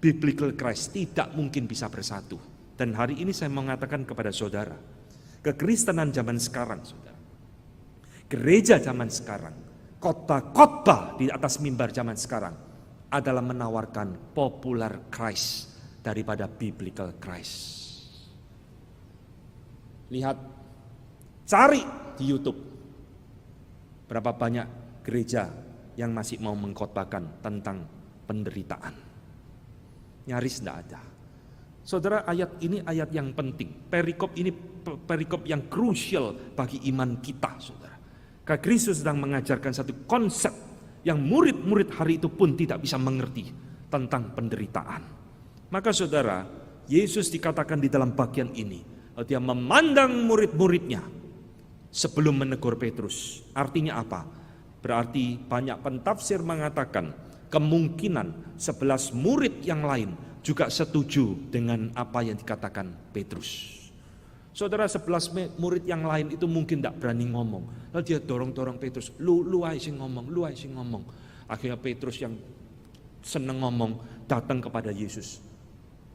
biblical Christ, tidak mungkin bisa bersatu. Dan hari ini saya mengatakan kepada saudara, kekristenan zaman sekarang, saudara, gereja zaman sekarang, khotbah di atas mimbar zaman sekarang adalah menawarkan popular Christ daripada biblical Christ. Lihat, cari di YouTube berapa banyak gereja yang masih mau mengkhotbahkan tentang penderitaan. Nyaris tidak ada. Saudara, ayat ini ayat yang penting. Perikop ini perikop yang krusial bagi iman kita, saudara. Karena Kristus sedang mengajarkan satu konsep yang murid-murid hari itu pun tidak bisa mengerti tentang penderitaan. Maka saudara, Yesus dikatakan di dalam bagian ini, dia memandang murid-muridnya sebelum menegur Petrus. Artinya apa? Berarti banyak pentafsir mengatakan kemungkinan 11 murid yang lain juga setuju dengan apa yang dikatakan Petrus. Saudara, 11 murid yang lain itu mungkin tidak berani ngomong. Lalu dia dorong-dorong Petrus, lu aja sing ngomong. Akhirnya Petrus yang senang ngomong datang kepada Yesus.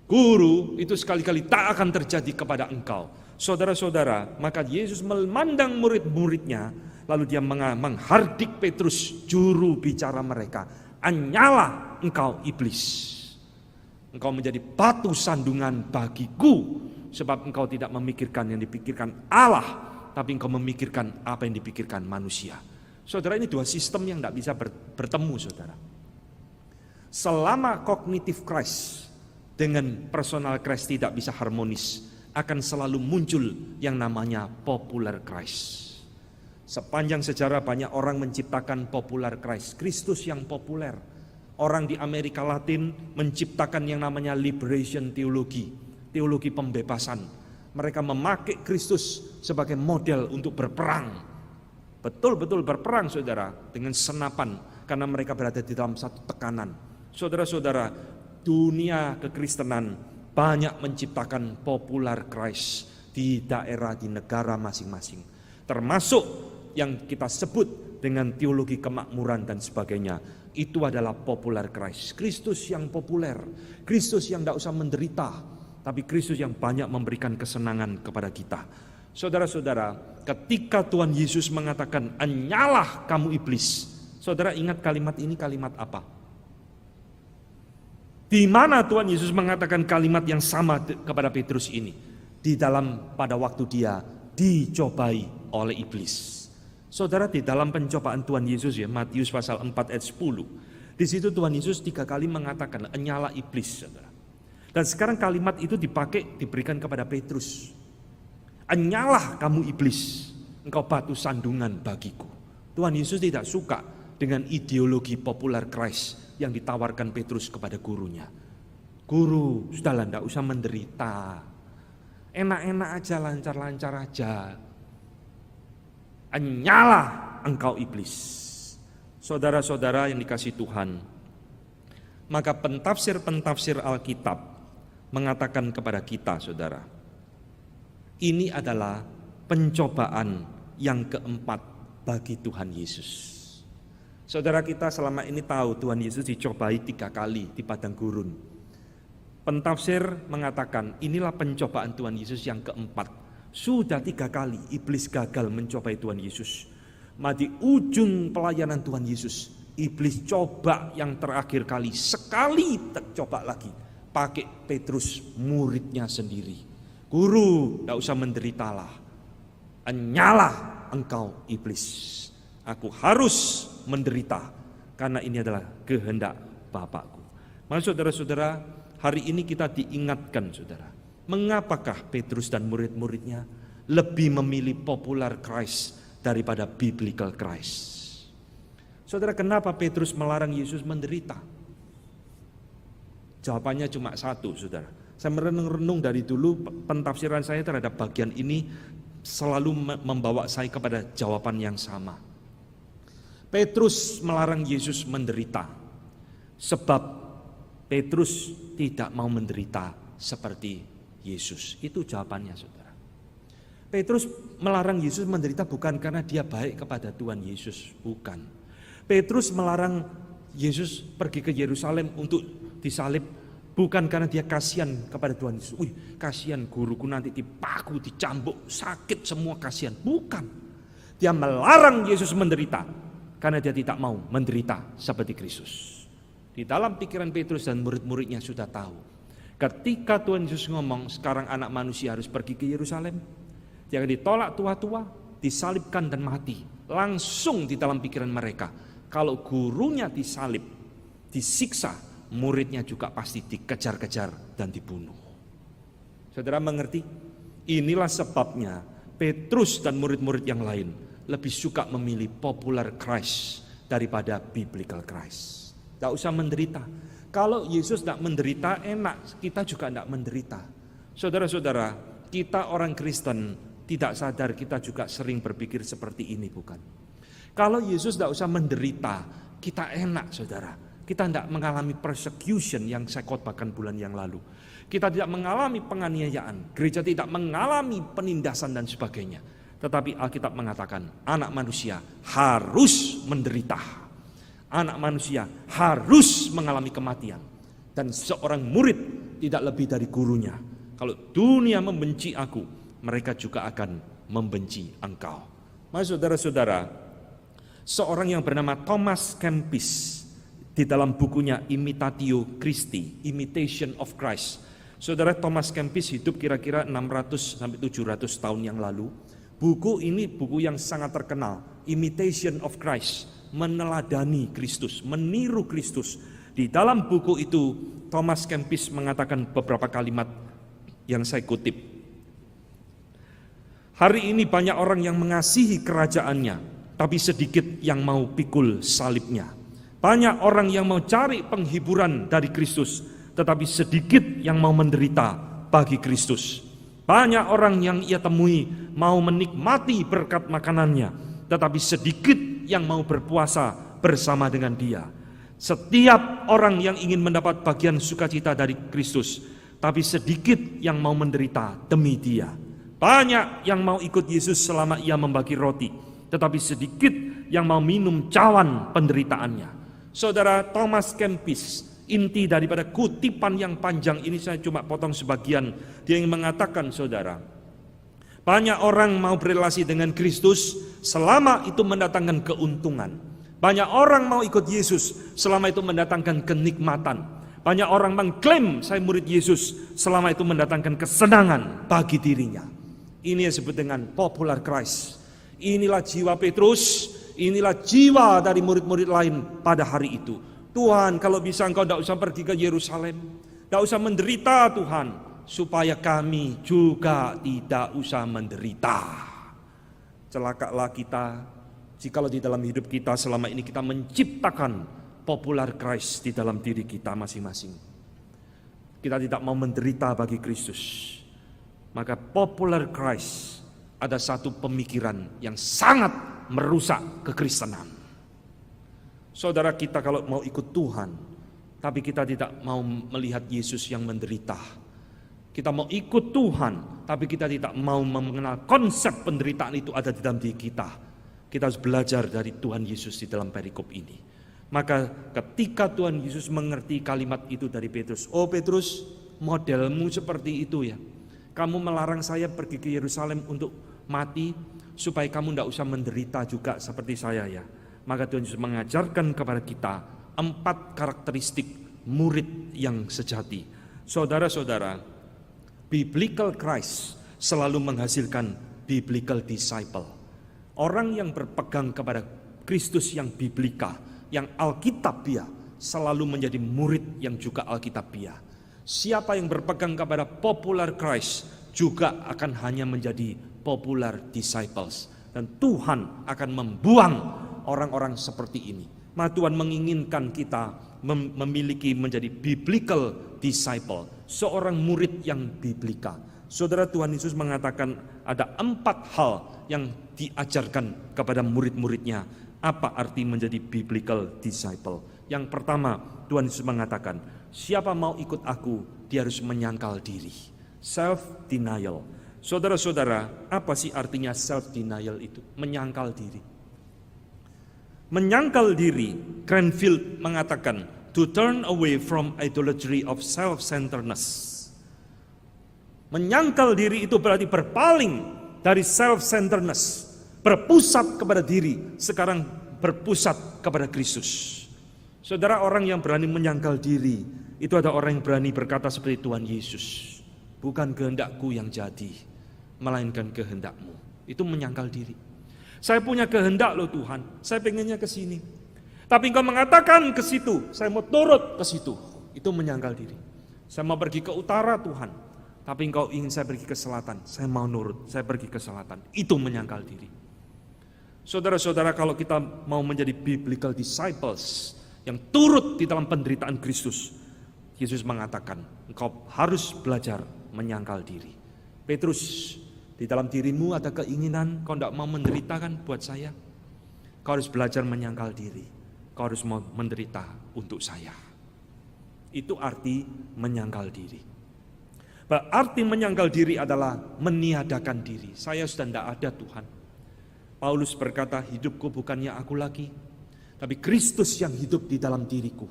Guru, itu sekali-kali tak akan terjadi kepada engkau. Saudara-saudara, maka Yesus memandang murid-muridnya, lalu dia menghardik Petrus, juru bicara mereka. Anyalah engkau iblis. Engkau menjadi batu sandungan bagiku, sebab engkau tidak memikirkan yang dipikirkan Allah, tapi engkau memikirkan apa yang dipikirkan manusia. Saudara, ini dua sistem yang tidak bisa bertemu, saudara. Selama kognitif Christ dengan personal Christ tidak bisa harmonis, akan selalu muncul yang namanya popular Christ. Sepanjang sejarah banyak orang menciptakan popular Christ, Kristus yang populer. Orang di Amerika Latin menciptakan yang namanya liberation teologi, teologi pembebasan. Mereka memakai Kristus sebagai model untuk berperang. Betul-betul berperang, saudara, dengan senapan, karena mereka berada di dalam satu tekanan. Saudara-saudara, dunia kekristenan banyak menciptakan popular Christ di daerah, di negara masing-masing. Termasuk yang kita sebut dengan teologi kemakmuran dan sebagainya. Itu adalah popular Christ. Kristus yang populer, Kristus yang tidak usah menderita, tapi Kristus yang banyak memberikan kesenangan kepada kita. Saudara-saudara, ketika Tuhan Yesus mengatakan, "Enyalah kamu iblis." Saudara ingat kalimat ini kalimat apa? Di mana Tuhan Yesus mengatakan kalimat yang sama kepada Petrus ini? Di dalam pada waktu dia dicobai oleh iblis. Saudara, di dalam pencobaan Tuhan Yesus ya, Matius pasal 4 ayat 10. Di situ Tuhan Yesus 3 kali mengatakan, "Enyalah iblis," saudara. Dan sekarang kalimat itu diberikan kepada Petrus. "Enyalah kamu iblis, engkau batu sandungan bagiku." Tuhan Yesus tidak suka dengan ideologi populer Christ yang ditawarkan Petrus kepada gurunya. "Guru, sudahlah, tidak usah menderita. Enak-enak aja, lancar-lancar aja. Enyalah engkau iblis." Saudara-saudara yang dikasihi Tuhan, maka pentafsir-pentafsir Alkitab mengatakan kepada kita, saudara, ini adalah pencobaan yang keempat bagi Tuhan Yesus. Saudara, kita selama ini tahu Tuhan Yesus dicobai 3 kali di padang gurun. Pentafsir mengatakan inilah pencobaan Tuhan Yesus yang keempat. Sudah 3 kali iblis gagal mencobai Tuhan Yesus. Di ujung pelayanan Tuhan Yesus, iblis coba yang terakhir kali, sekali coba lagi, pakai Petrus muridnya sendiri. "Guru, tidak usah menderitalah. Enyalah engkau iblis. Aku harus menderita karena ini adalah kehendak Bapakku." Maka saudara-saudara, hari ini kita diingatkan, saudara, mengapakah Petrus dan murid-muridnya lebih memilih popular Christ daripada biblical Christ? Saudara, kenapa Petrus melarang Yesus menderita? Jawabannya cuma satu, saudara. Saya merenung-renung dari dulu, pentafsiran saya terhadap bagian ini selalu membawa saya kepada jawaban yang sama. Petrus melarang Yesus menderita sebab Petrus tidak mau menderita seperti Yesus. Itu jawabannya, saudara. Petrus melarang Yesus menderita bukan karena dia baik kepada Tuhan Yesus, bukan. Petrus melarang Yesus pergi ke Yerusalem untuk disalib bukan karena dia kasihan kepada Tuhan Yesus. "Wih, kasihan guruku nanti dipaku, dicambuk, sakit semua, kasihan." Bukan. Dia melarang Yesus menderita karena dia tidak mau menderita seperti Kristus. Di dalam pikiran Petrus dan murid-muridnya sudah tahu, ketika Tuhan Yesus ngomong sekarang anak manusia harus pergi ke Yerusalem, dia akan ditolak tua-tua, disalibkan dan mati. Langsung di dalam pikiran mereka, kalau gurunya disalib, disiksa, muridnya juga pasti dikejar-kejar dan dibunuh. Saudara mengerti? Inilah sebabnya Petrus dan murid-murid yang lain lebih suka memilih popular Christ daripada biblical Christ. Tidak usah menderita. Kalau Yesus tidak menderita, enak, kita juga tidak menderita. Saudara-saudara, kita orang Kristen tidak sadar kita juga sering berpikir seperti ini, bukan? Kalau Yesus tidak usah menderita, kita enak, saudara. Kita tidak mengalami persecution yang saya khotbahkan bulan yang lalu. Kita tidak mengalami penganiayaan, gereja tidak mengalami penindasan dan sebagainya. Tetapi Alkitab mengatakan anak manusia harus menderita. Anak manusia harus mengalami kematian. Dan seorang murid tidak lebih dari gurunya. Kalau dunia membenci aku, mereka juga akan membenci engkau. Maka saudara-saudara, seorang yang bernama Thomas Kempis di dalam bukunya Imitatio Christi, Imitation of Christ. Saudara, Thomas Kempis hidup kira-kira 600 sampai 700 tahun yang lalu. Buku ini buku yang sangat terkenal, Imitation of Christ, meneladani Kristus, meniru Kristus. Di dalam buku itu Thomas Kempis mengatakan beberapa kalimat yang saya kutip. "Hari ini banyak orang yang mengasihi kerajaannya, tapi sedikit yang mau pikul salibnya. Banyak orang yang mau cari penghiburan dari Kristus, tetapi sedikit yang mau menderita bagi Kristus. Banyak orang yang ia temui mau menikmati berkat makanannya, tetapi sedikit yang mau berpuasa bersama dengan dia. Setiap orang yang ingin mendapat bagian sukacita dari Kristus, tapi sedikit yang mau menderita demi dia. Banyak yang mau ikut Yesus selama ia membagi roti, tetapi sedikit yang mau minum cawan penderitaannya." Saudara, Thomas Kempis, inti daripada kutipan yang panjang ini saya cuma potong sebagian. Dia yang mengatakan, saudara, Banyak orang mau berrelasi dengan Kristus selama itu mendatangkan keuntungan. Banyak orang mau ikut Yesus selama itu mendatangkan kenikmatan. Banyak orang mengklaim saya murid Yesus selama itu mendatangkan kesenangan bagi dirinya. Ini yang disebut dengan popular Christ. Inilah jiwa Petrus, inilah jiwa dari murid-murid lain pada hari itu. Tuhan, kalau bisa engkau tidak usah pergi ke Yerusalem, tidak usah menderita Tuhan, supaya kami juga tidak usah menderita. Celakalah kita jikalau di dalam hidup kita selama ini kita menciptakan popular Christ di dalam diri kita masing-masing. Kita tidak mau menderita bagi Kristus. Maka popular Christ ada satu pemikiran yang sangat merusak kekristenan. Saudara, kita kalau mau ikut Tuhan, tapi kita tidak mau melihat Yesus yang menderita. Kita mau ikut Tuhan, tapi kita tidak mau mengenal konsep penderitaan itu ada di dalam diri kita. Kita harus belajar dari Tuhan Yesus di dalam perikop ini. Maka ketika Tuhan Yesus mengerti kalimat itu dari Petrus, oh Petrus, modelmu seperti itu ya. Kamu melarang saya pergi ke Yerusalem untuk mati, supaya kamu tidak usah menderita juga seperti saya ya. Maka Tuhan Yesus mengajarkan kepada kita 4 karakteristik murid yang sejati. Saudara-saudara, biblical Christ selalu menghasilkan biblical disciple. Orang yang berpegang kepada Kristus yang biblika, yang alkitabiah, selalu menjadi murid yang juga alkitabiah. Siapa yang berpegang kepada popular Christ juga akan hanya menjadi popular disciples. Dan Tuhan akan membuang orang-orang seperti ini. Maka Tuhan menginginkan kita memiliki menjadi biblical disciple, seorang murid yang biblika. Saudara, Tuhan Yesus mengatakan ada 4 hal yang diajarkan kepada murid-muridnya. Apa arti menjadi biblical disciple? Yang pertama, Tuhan Yesus mengatakan, siapa mau ikut aku, dia harus menyangkal diri. Self-denial. Saudara-saudara, apa sih artinya self-denial itu? Menyangkal diri. Menyangkal diri, Cranfield mengatakan, to turn away from idolatry of self-centeredness. Menyangkal diri itu berarti berpaling dari self-centeredness, berpusat kepada diri, sekarang berpusat kepada Kristus. Saudara, orang yang berani menyangkal diri, itu ada orang yang berani berkata seperti Tuhan Yesus, bukan kehendakku yang jadi, melainkan kehendakmu. Itu menyangkal diri. Saya punya kehendak loh Tuhan, saya pengennya ke sini. Tapi engkau mengatakan ke situ, saya mau turut ke situ. Itu menyangkal diri. Saya mau pergi ke utara Tuhan, tapi engkau ingin saya pergi ke selatan, saya mau nurut, saya pergi ke selatan. Itu menyangkal diri. Saudara-saudara, kalau kita mau menjadi biblical disciples yang turut di dalam penderitaan Kristus, Yesus mengatakan, engkau harus belajar menyangkal diri. Petrus, di dalam dirimu ada keinginan, kau tidak mau menderita kan buat saya? Kau harus belajar menyangkal diri. Kau harus mau menderita untuk saya. Itu arti menyangkal diri. Arti menyangkal diri adalah meniadakan diri. Saya sudah tidak ada Tuhan. Paulus berkata, hidupku bukannya aku lagi, tapi Kristus yang hidup di dalam diriku.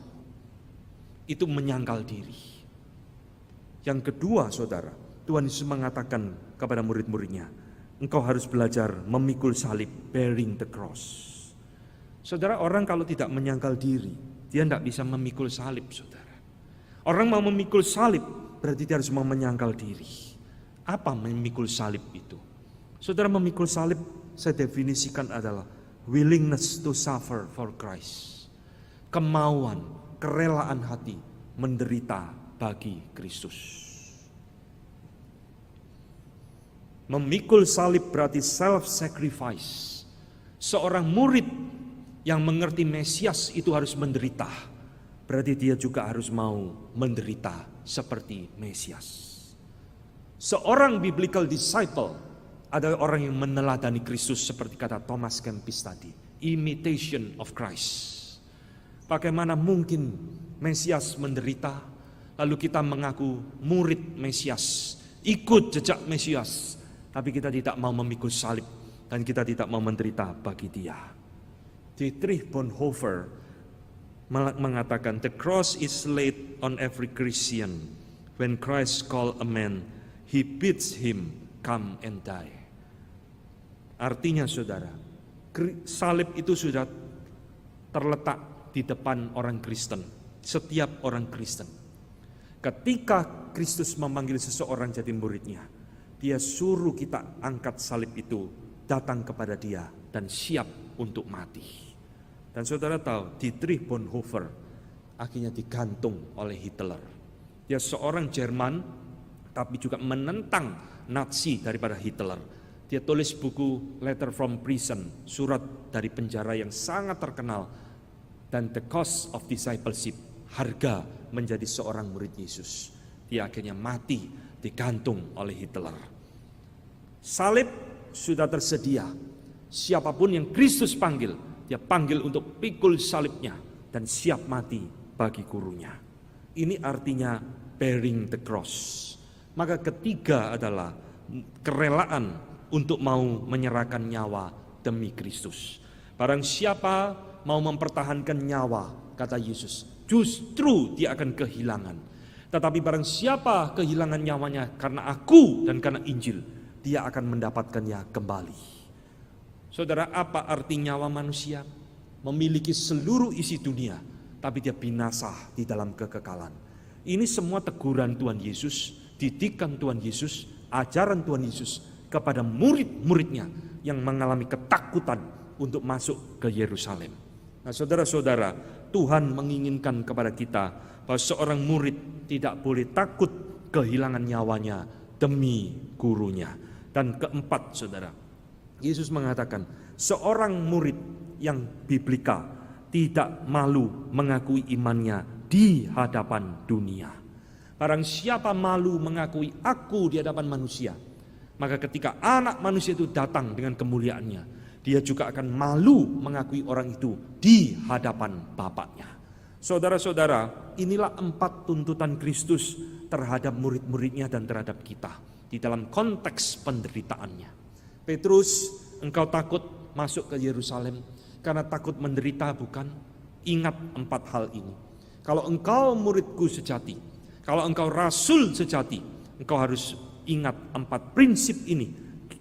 Itu menyangkal diri. Yang kedua, saudara, Tuhan Yesus mengatakan kepada murid-muridnya, engkau harus belajar memikul salib, bearing the cross. Saudara, orang kalau tidak menyangkal diri, dia tidak bisa memikul salib, saudara. Orang mau memikul salib, berarti dia harus mau menyangkal diri. Apa memikul salib itu? Saudara, memikul salib, saya definisikan adalah willingness to suffer for Christ. Kemauan, kerelaan hati, menderita bagi Kristus. Memikul salib berarti self-sacrifice. Seorang murid yang mengerti Mesias itu harus menderita. Berarti dia juga harus mau menderita seperti Mesias. Seorang biblical disciple adalah orang yang meneladani Kristus seperti kata Thomas Kempis tadi. Imitation of Christ. Bagaimana mungkin Mesias menderita, lalu kita mengaku murid Mesias, ikut jejak Mesias, tapi kita tidak mau memikul salib dan kita tidak mau menderita bagi dia. Dietrich Bonhoeffer mengatakan, the cross is laid on every Christian. When Christ call a man, he bids him come and die. Artinya saudara, salib itu sudah terletak di depan orang Kristen, setiap orang Kristen. Ketika Kristus memanggil seseorang jadi muridnya, dia suruh kita angkat salib itu, datang kepada dia dan siap untuk mati. Dan saudara tahu, Dietrich Bonhoeffer akhirnya digantung oleh Hitler. Dia seorang Jerman, tapi juga menentang Nazi daripada Hitler. Dia tulis buku Letter from Prison, surat dari penjara yang sangat terkenal, dan The Cost of Discipleship, harga menjadi seorang murid Yesus. Dia akhirnya mati, digantung oleh Hitler. Salib sudah tersedia. Siapapun yang Kristus panggil, dia panggil untuk pikul salibnya dan siap mati bagi gurunya. Ini artinya bearing the cross. Maka ketiga adalah kerelaan untuk mau menyerahkan nyawa demi Kristus. Barang siapa mau mempertahankan nyawa, kata Yesus, justru dia akan kehilangan. Tetapi barang siapa kehilangan nyawanya karena aku dan karena Injil, dia akan mendapatkannya kembali. Saudara, apa arti nyawa manusia? Memiliki seluruh isi dunia, tapi dia binasa di dalam kekekalan. Ini semua teguran Tuhan Yesus, didikan Tuhan Yesus, ajaran Tuhan Yesus kepada murid-muridnya yang mengalami ketakutan untuk masuk ke Yerusalem. Nah, saudara-saudara, Tuhan menginginkan kepada kita bahwa seorang murid tidak boleh takut kehilangan nyawanya demi gurunya. Dan keempat, saudara, Yesus mengatakan seorang murid yang biblika tidak malu mengakui imannya di hadapan dunia. Barang siapa malu mengakui aku di hadapan manusia, maka ketika anak manusia itu datang dengan kemuliaannya, dia juga akan malu mengakui orang itu di hadapan Bapaknya. Saudara-saudara, inilah 4 tuntutan Kristus terhadap murid-muridnya dan terhadap kita di dalam konteks penderitaannya. Petrus, engkau takut masuk ke Yerusalem karena takut menderita, bukan? Ingat 4 hal ini. Kalau engkau muridku sejati, kalau engkau rasul sejati, engkau harus ingat 4 prinsip ini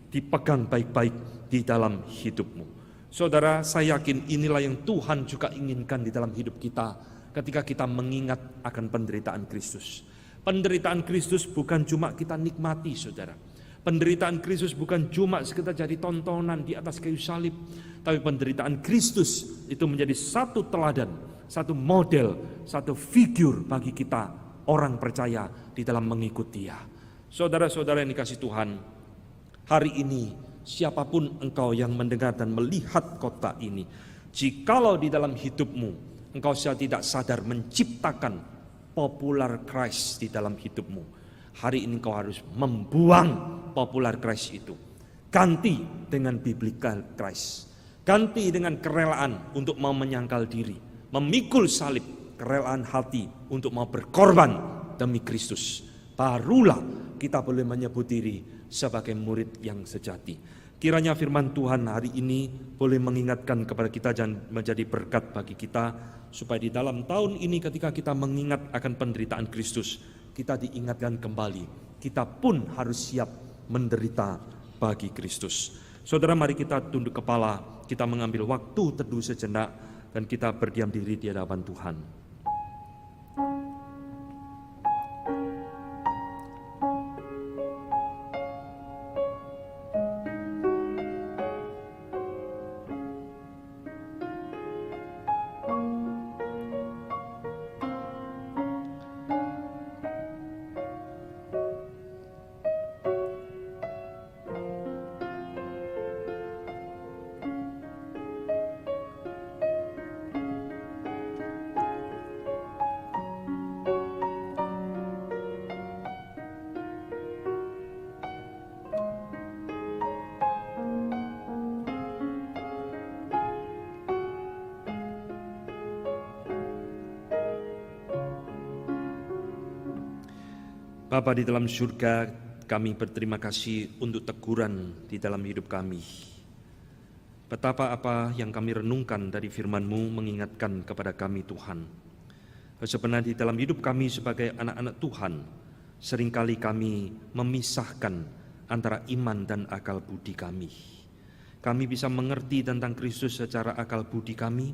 dipegang baik-baik di dalam hidupmu. Saudara, saya yakin inilah yang Tuhan juga inginkan di dalam hidup kita ketika kita mengingat akan penderitaan Kristus. Penderitaan Kristus bukan cuma kita nikmati, saudara. Penderitaan Kristus bukan cuma sekedar jadi tontonan di atas kayu salib, tapi penderitaan Kristus itu menjadi satu teladan, satu model, satu figur bagi kita orang percaya di dalam mengikut Dia. Saudara-saudara yang dikasihi Tuhan, hari ini siapapun engkau yang mendengar dan melihat kota ini, jikalau di dalam hidupmu engkau tidak sadar menciptakan popular Christ di dalam hidupmu, hari ini engkau harus membuang popular Christ itu. Ganti dengan biblical Christ. Ganti dengan kerelaan untuk mau menyangkal diri, memikul salib, kerelaan hati untuk mau berkorban demi Kristus. Barulah kita boleh menyebut diri sebagai murid yang sejati. Kiranya firman Tuhan hari ini boleh mengingatkan kepada kita dan menjadi berkat bagi kita, supaya di dalam tahun ini ketika kita mengingat akan penderitaan Kristus, kita diingatkan kembali, kita pun harus siap menderita bagi Kristus. Saudara, mari kita tunduk kepala, kita mengambil waktu teduh sejenak, dan kita berdiam diri di hadapan Tuhan. Bapa di dalam surga, kami berterima kasih untuk teguran di dalam hidup kami. Betapa apa yang kami renungkan dari firman-Mu mengingatkan kepada kami, Tuhan. Sebenarnya di dalam hidup kami sebagai anak-anak Tuhan, seringkali kami memisahkan antara iman dan akal budi kami. Kami bisa mengerti tentang Kristus secara akal budi kami,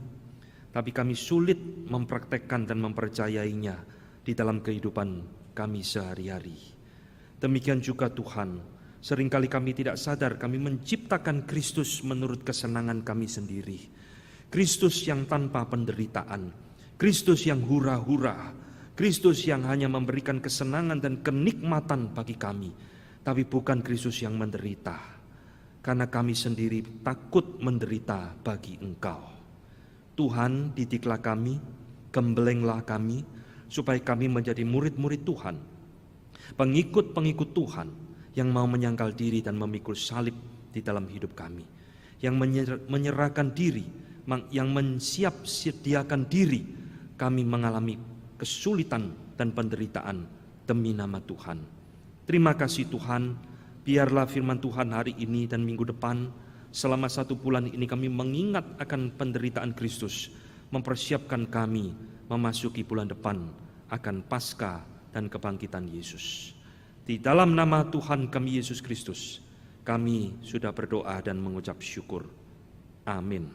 tapi kami sulit mempraktekkan dan mempercayainya di dalam kehidupan kami sehari-hari. Demikian juga Tuhan, seringkali kami tidak sadar kami menciptakan Kristus menurut kesenangan kami sendiri. Kristus yang tanpa penderitaan, Kristus yang hura-hura, Kristus yang hanya memberikan kesenangan dan kenikmatan bagi kami, tapi bukan Kristus yang menderita. Karena kami sendiri takut menderita bagi Engkau. Tuhan, didiklah kami, gembelenglah kami, supaya kami menjadi murid-murid Tuhan, pengikut-pengikut Tuhan, yang mau menyangkal diri dan memikul salib di dalam hidup kami, yang menyerahkan diri, yang mensiap-sediakan diri kami mengalami kesulitan dan penderitaan demi nama Tuhan. Terima kasih Tuhan. Biarlah firman Tuhan hari ini dan minggu depan, selama 1 bulan ini kami mengingat akan penderitaan Kristus, mempersiapkan kami memasuki bulan depan akan Paskah dan kebangkitan Yesus. Di dalam nama Tuhan kami Yesus Kristus, kami sudah berdoa dan mengucap syukur. Amin.